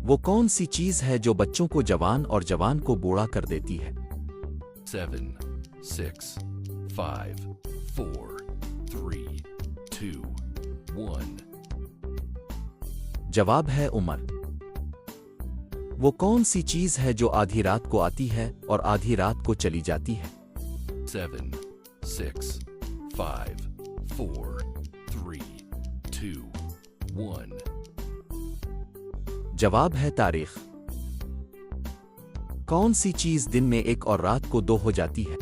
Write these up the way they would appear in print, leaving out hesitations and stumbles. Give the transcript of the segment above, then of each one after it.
वो कौन सी चीज है जो बच्चों को जवान और जवान को बूढ़ा कर देती है? 7, 6, 5, 4, 3, 2, 1. जवाब है उम्र। वो कौन सी चीज है जो आधी रात को आती है और आधी रात को चली जाती है? 7, 6, 5, 4, 3, 2, 1. जवाब है तारीख। कौन सी चीज दिन में एक और रात को दो हो जाती है?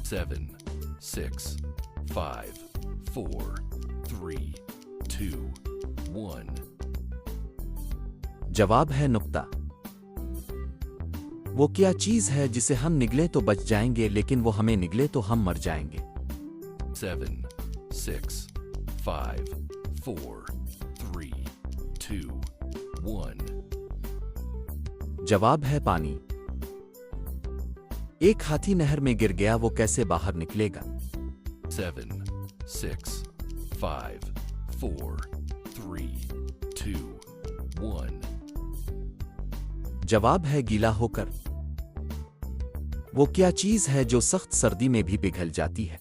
7, 6, 5, 4, 3, 2, 1. जवाब है नुक्ता। वो क्या चीज है जिसे हम निगले तो बच जाएंगे लेकिन वो हमें निगले तो हम मर जाएंगे? 7, 6, 5, 4, 3, 2, 1. जवाब है पानी। एक हाथी नहर में गिर गया, वो कैसे बाहर निकलेगा? 7, 6, 5, 4, 3, 2, 1. जवाब है गीला होकर। वो क्या चीज है जो सख्त सर्दी में भी पिघल जाती है?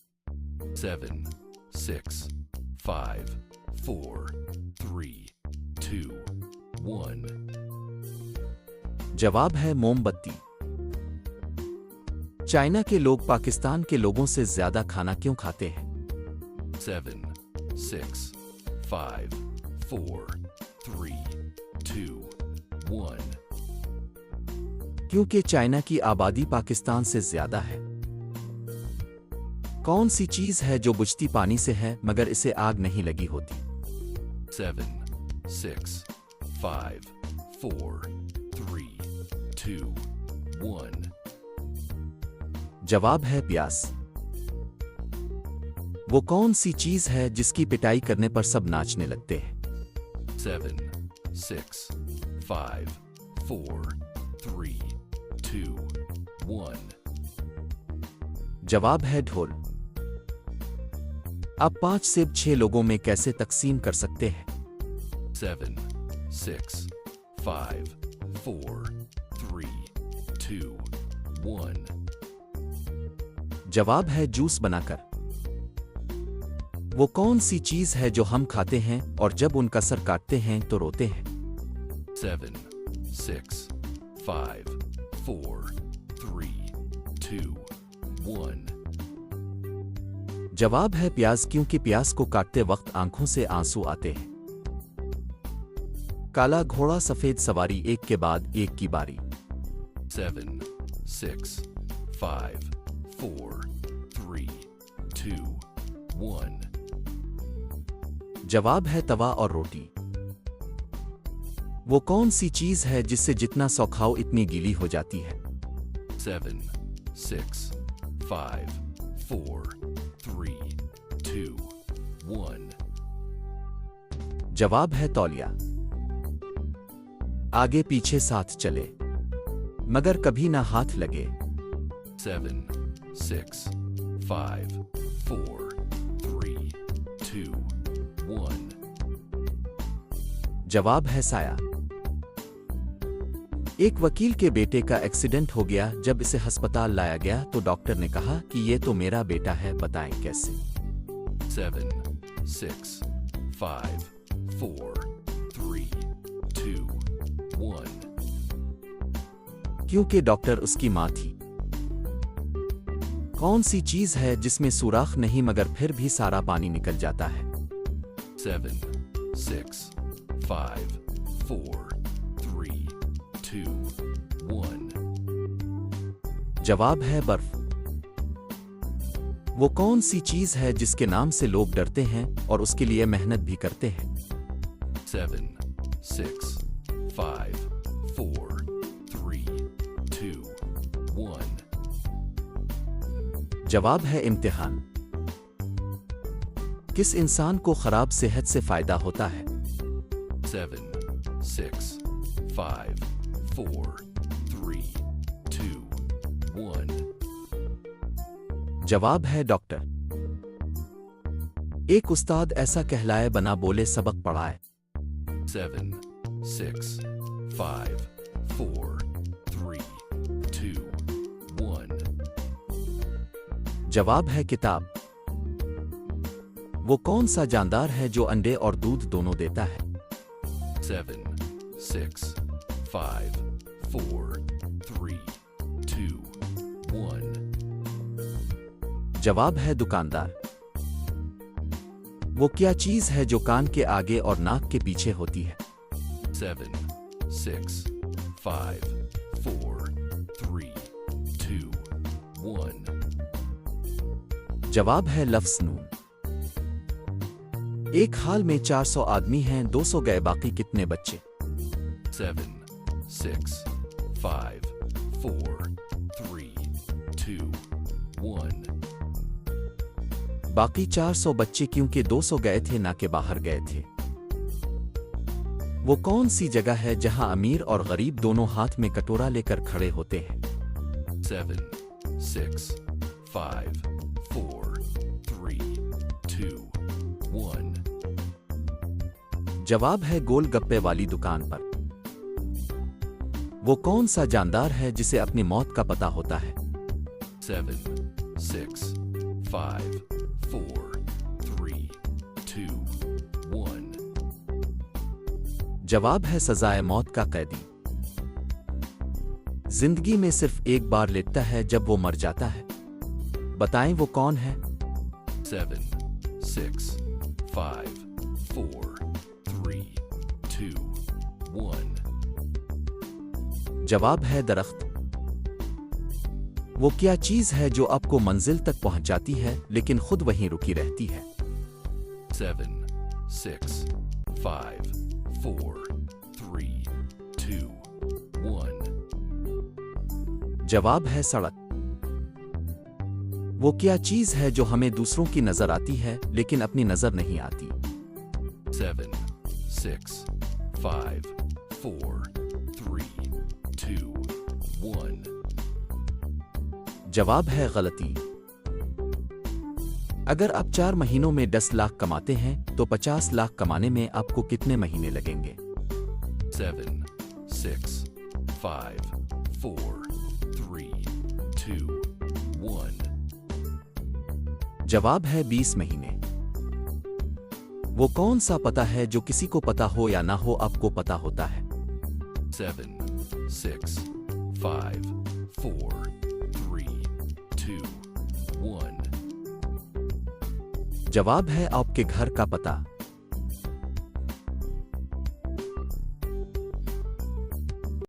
7, 6, 5, 4, 3, 2, 1. जवाब है मोमबत्ती। चाइना के लोग पाकिस्तान के लोगों से ज्यादा खाना क्यों खाते हैं? 7, 6, 5, 4, 3, 2, 1. क्योंकि चाइना की आबादी पाकिस्तान से ज्यादा है। कौन सी चीज है जो बुझती पानी से है मगर इसे आग नहीं लगी होती? 7, 6, 5, 4, 3, 2, 1. जवाब है प्यास। वो कौन सी चीज है जिसकी पिटाई करने पर सब नाचने लगते हैं? 7, 6, 5, 4, 3, 2, 1. जवाब है ढोल। आप 5 सेब 6 लोगों में कैसे तकसीम कर सकते हैं? 7, 6, 5, 4, 3, 2, 1. जवाब है जूस बनाकर। वो कौन सी चीज है जो हम खाते हैं और जब उनका सर काटते हैं तो रोते हैं? 7, 6, 5, 4, 3, 2, 1. जवाब है प्याज, क्योंकि प्याज को काटते वक्त आंखों से आंसू आते हैं। काला घोड़ा सफेद सवारी, एक के बाद एक की बारी। 7, 6, 5, 4, 3, 2, 1. जवाब है तवा और रोटी। वो कौन सी चीज है जिससे जितना सौखाओ इतनी गीली हो जाती है? 7, 6, 5, 4, 3, 2, 1. जवाब है तौलिया। आगे पीछे साथ चले मगर कभी ना हाथ लगे। 7, 6, 5, 4, 3, 2, 1. जवाब है साया। एक वकील के बेटे का एक्सीडेंट हो गया। जब इसे अस्पताल लाया गया तो डॉक्टर ने कहा कि ये तो मेरा बेटा है, बताएं कैसे? 7, 6, 5, 4, 3, 2, 1. क्योंकि डॉक्टर उसकी मां थी। कौन सी चीज है जिसमें सुराख नहीं मगर फिर भी सारा पानी निकल जाता है? 7, 6, 5, 4, 3, 2, 1. जवाब है बर्फ। वो कौन सी चीज है जिसके नाम से लोग डरते हैं और उसके लिए मेहनत भी करते हैं? 7, 6, 5, 4, 3, 2, 1. जवाब है इम्तिहान। किस इंसान को खराब सेहत से फायदा होता है? 7, 6, 5, 4, 3, 2, 1. जवाब है डॉक्टर। एक उस्ताद ऐसा कहलाए बना बोले सबक पढ़ाए। 7, 6, 5, 4, 3, 2, 1. जवाब है किताब। वो कौन सा जानदार है जो अंडे और दूध दोनों देता है? 7, 6, 5, 4, 3, 2, 1. जवाब है दुकानदार। वो क्या चीज है जो कान के आगे और नाक के पीछे होती है? 7, 6, 5, 4, 3, 2, 1. जवाब है लफ्ज़ नून। एक हाल में 400 आदमी हैं, 200 गए, बाकी कितने बच्चे? 7, 6, 5, 4, 3, 2, 1. बाकी 400 बच्चे क्योंकि 200 गए थे ना के बाहर गए थे। वो कौन सी जगह है जहां अमीर और गरीब दोनों हाथ में कटोरा लेकर खड़े होते हैं? 7, 6, 5, 4, 3, 2, 1. जवाब है गोलगप्पे वाली दुकान पर। वो कौन सा जानदार है जिसे अपनी मौत का पता होता है? 7, 6, 5, 4, 3, 2, 1. जवाब है सजाए मौत का कैदी। जिंदगी में सिर्फ एक बार लेटता है जब वो मर जाता है। बताएं वो कौन है? 7, 6, 5, 4, 3, 2, 1. जवाब है दरख्त। वो क्या चीज है जो आपको मंजिल तक पहुंचाती है लेकिन खुद वहीं रुकी रहती है? 7, 6, 5, 4, 3, 2, 1. जवाब है सड़क। वो क्या चीज है जो हमें दूसरों की नजर आती है लेकिन अपनी नजर नहीं आती? 7, 6, 5, 4, 3, 2, 1. जवाब है गलती। अगर आप 4 महीनों में 10 लाख कमाते हैं तो 50 लाख कमाने में आपको कितने महीने लगेंगे? 7, 6, 5, 4, 3, 2, 1. जवाब है 20 महीने। वो कौन सा पता है जो किसी को पता हो या ना हो आपको पता होता है? 7, 6, 5, 4, 3, 2, 1. जवाब है आपके घर का पता।